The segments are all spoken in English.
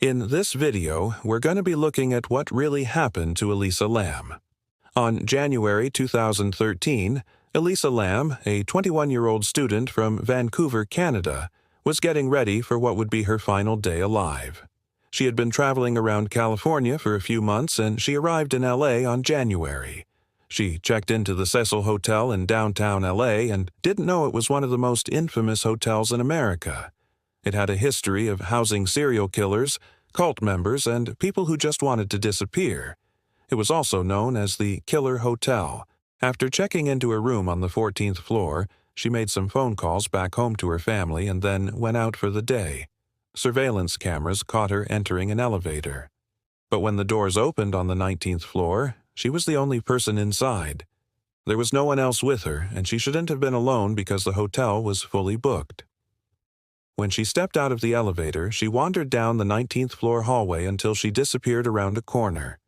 In this video, we're going to be looking at what really happened to Elisa Lam. On January 2013, Elisa Lam, a 21-year-old student from Vancouver, Canada, was getting ready for what would be her final day alive. She had been traveling around California for a few months and she arrived in LA on January. She checked into the Cecil Hotel in downtown LA and didn't know it was one of the most infamous hotels in America. It had a history of housing serial killers, cult members, and people who just wanted to disappear. It was also known as the Killer Hotel. After checking into her room on the 14th floor, she made some phone calls back home to her family and then went out for the day. Surveillance cameras caught her entering an elevator. But when the doors opened on the 19th floor, she was the only person inside. There was no one else with her, and she shouldn't have been alone because the hotel was fully booked. When she stepped out of the elevator, she wandered down the 19th floor hallway until she disappeared around a corner.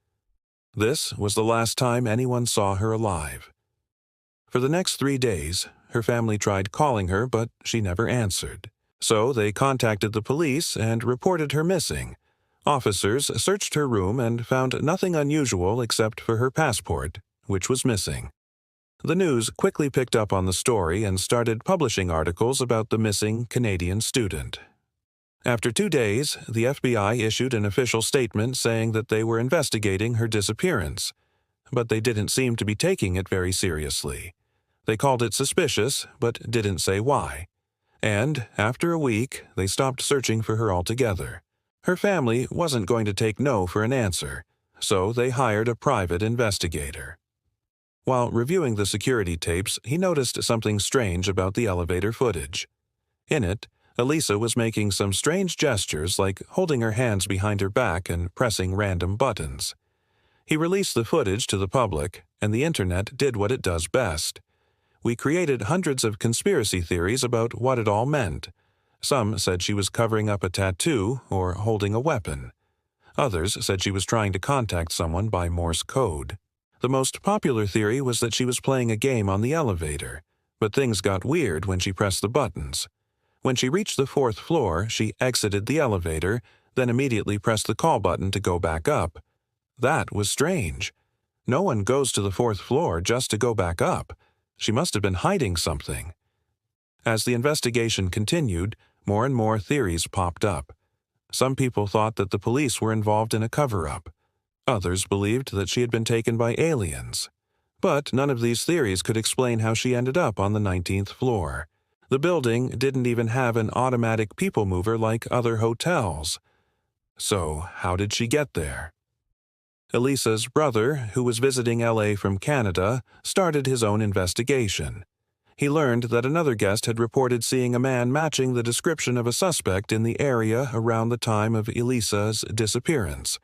This was the last time anyone saw her alive. For the next 3 days, her family tried calling her, but she never answered. So they contacted the police and reported her missing. Officers searched her room and found nothing unusual except for her passport, which was missing. The news quickly picked up on the story and started publishing articles about the missing Canadian student. After 2 days, the FBI issued an official statement saying that they were investigating her disappearance, but they didn't seem to be taking it very seriously. They called it suspicious, but didn't say why. And, after a week, they stopped searching for her altogether. Her family wasn't going to take no for an answer, so they hired a private investigator. While reviewing the security tapes, he noticed something strange about the elevator footage. In it, Elisa was making some strange gestures like holding her hands behind her back and pressing random buttons. He released the footage to the public, and the internet did what it does best. We created hundreds of conspiracy theories about what it all meant. Some said she was covering up a tattoo or holding a weapon. Others said she was trying to contact someone by Morse code. The most popular theory was that she was playing a game on the elevator, but things got weird when she pressed the buttons. When she reached the 4th floor, she exited the elevator, then immediately pressed the call button to go back up. That was strange. No one goes to the 4th floor just to go back up. She must have been hiding something. As the investigation continued, more and more theories popped up. Some people thought that the police were involved in a cover-up. Others believed that she had been taken by aliens. But none of these theories could explain how she ended up on the 19th floor. The building didn't even have an automatic people mover like other hotels. So, how did she get there? Elisa's brother, who was visiting LA from Canada, started his own investigation. He learned that another guest had reported seeing a man matching the description of a suspect in the area around the time of Elisa's disappearance.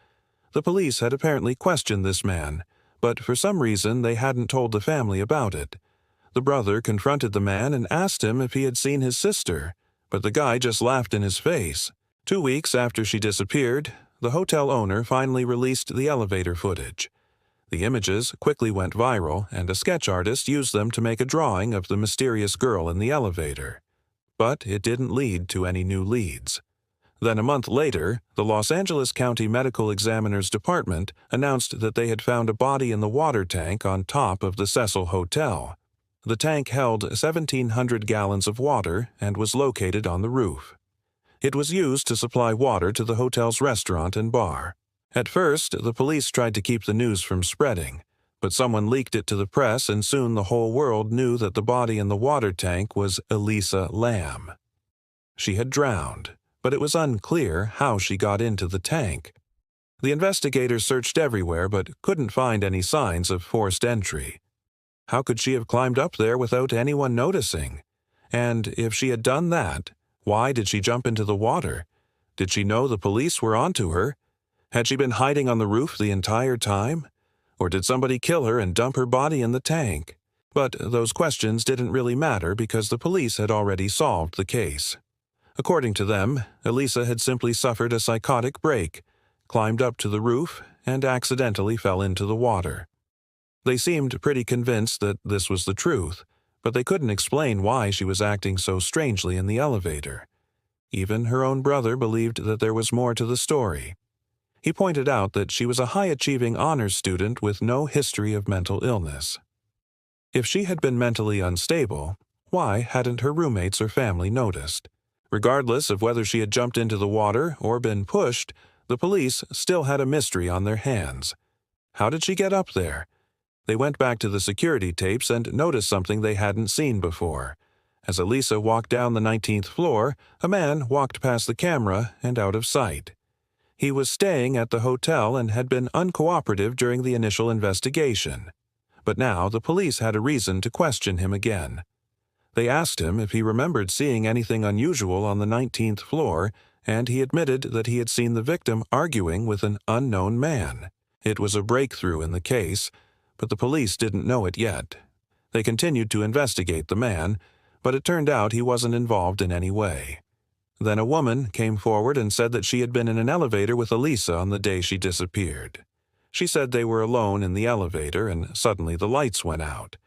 The police had apparently questioned this man, but for some reason they hadn't told the family about it. The brother confronted the man and asked him if he had seen his sister, but the guy just laughed in his face. 2 weeks after she disappeared, the hotel owner finally released the elevator footage. The images quickly went viral, and a sketch artist used them to make a drawing of the mysterious girl in the elevator. But it didn't lead to any new leads. Then a month later, the Los Angeles County Medical Examiner's Department announced that they had found a body in the water tank on top of the Cecil Hotel. The tank held 1,700 gallons of water and was located on the roof. It was used to supply water to the hotel's restaurant and bar. At first, the police tried to keep the news from spreading, but someone leaked it to the press and soon the whole world knew that the body in the water tank was Elisa Lam. She had drowned, but it was unclear how she got into the tank. The investigators searched everywhere but couldn't find any signs of forced entry. How could she have climbed up there without anyone noticing? And if she had done that, why did she jump into the water? Did she know the police were onto her? Had she been hiding on the roof the entire time? Or did somebody kill her and dump her body in the tank? But those questions didn't really matter because the police had already solved the case. According to them, Elisa had simply suffered a psychotic break, climbed up to the roof, and accidentally fell into the water. They seemed pretty convinced that this was the truth, but they couldn't explain why she was acting so strangely in the elevator. Even her own brother believed that there was more to the story. He pointed out that she was a high-achieving honors student with no history of mental illness. If she had been mentally unstable, why hadn't her roommates or family noticed? Regardless of whether she had jumped into the water or been pushed, the police still had a mystery on their hands. How did she get up there? They went back to the security tapes and noticed something they hadn't seen before. As Elisa walked down the 19th floor, a man walked past the camera and out of sight. He was staying at the hotel and had been uncooperative during the initial investigation. But now the police had a reason to question him again. They asked him if he remembered seeing anything unusual on the 19th floor, and he admitted that he had seen the victim arguing with an unknown man. It was a breakthrough in the case, but the police didn't know it yet. They continued to investigate the man, but it turned out he wasn't involved in any way. Then a woman came forward and said that she had been in an elevator with Elisa on the day she disappeared. She said they were alone in the elevator and suddenly the lights went out.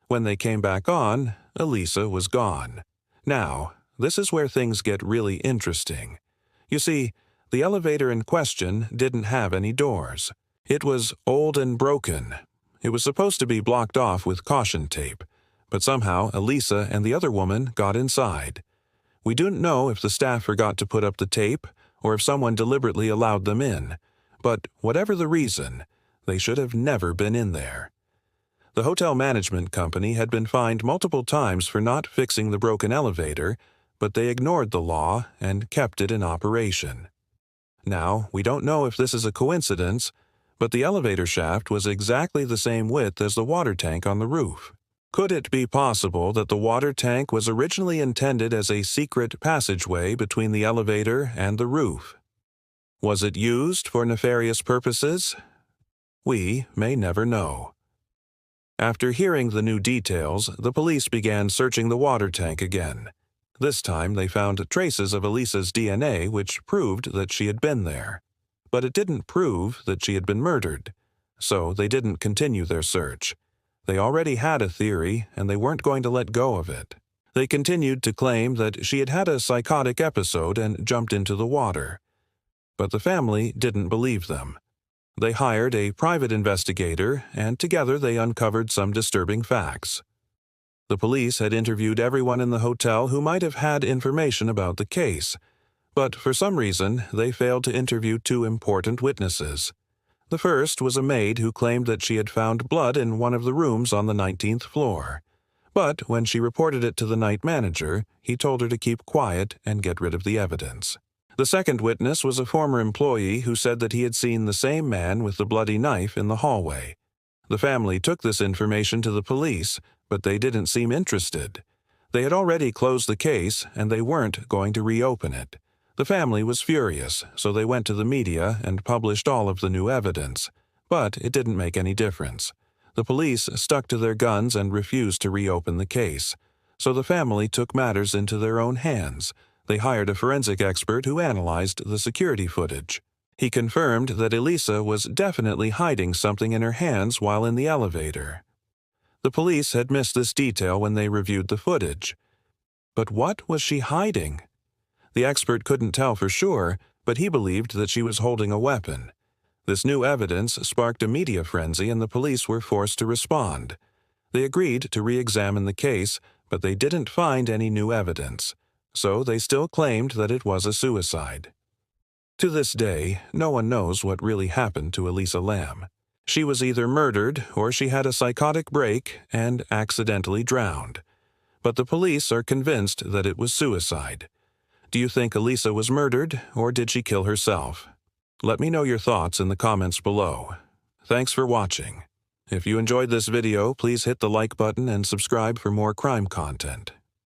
When they came back on, Elisa was gone. Now, this is where things get really interesting. You see, the elevator in question didn't have any doors. It was old and broken. It was supposed to be blocked off with caution tape, but somehow Elisa and the other woman got inside. We don't know if the staff forgot to put up the tape or if someone deliberately allowed them in, but whatever the reason, they should have never been in there. The hotel management company had been fined multiple times for not fixing the broken elevator, but they ignored the law and kept it in operation. Now, we don't know if this is a coincidence, but the elevator shaft was exactly the same width as the water tank on the roof. Could it be possible that the water tank was originally intended as a secret passageway between the elevator and the roof? Was it used for nefarious purposes? We may never know. After hearing the new details, the police began searching the water tank again. This time they found traces of Elisa's DNA which proved that she had been there. But it didn't prove that she had been murdered, so they didn't continue their search. They already had a theory, and they weren't going to let go of it. They continued to claim that she had had a psychotic episode and jumped into the water. But the family didn't believe them. They hired a private investigator, and together they uncovered some disturbing facts. The police had interviewed everyone in the hotel who might have had information about the case, but for some reason they failed to interview two important witnesses. The first was a maid who claimed that she had found blood in one of the rooms on the 19th floor. But when she reported it to the night manager, he told her to keep quiet and get rid of the evidence. The second witness was a former employee who said that he had seen the same man with the bloody knife in the hallway. The family took this information to the police, but they didn't seem interested. They had already closed the case, and they weren't going to reopen it. The family was furious, so they went to the media and published all of the new evidence. But it didn't make any difference. The police stuck to their guns and refused to reopen the case. So the family took matters into their own hands. They hired a forensic expert who analyzed the security footage. He confirmed that Elisa was definitely hiding something in her hands while in the elevator. The police had missed this detail when they reviewed the footage. But what was she hiding? The expert couldn't tell for sure, but he believed that she was holding a weapon. This new evidence sparked a media frenzy and the police were forced to respond. They agreed to re-examine the case, but they didn't find any new evidence. So they still claimed that it was a suicide. To this day, no one knows what really happened to Elisa Lam. She was either murdered or she had a psychotic break and accidentally drowned. But the police are convinced that it was suicide. Do you think Elisa was murdered, or did she kill herself? Let me know your thoughts in the comments below. Thanks for watching. If you enjoyed this video, please hit the like button and subscribe for more crime content.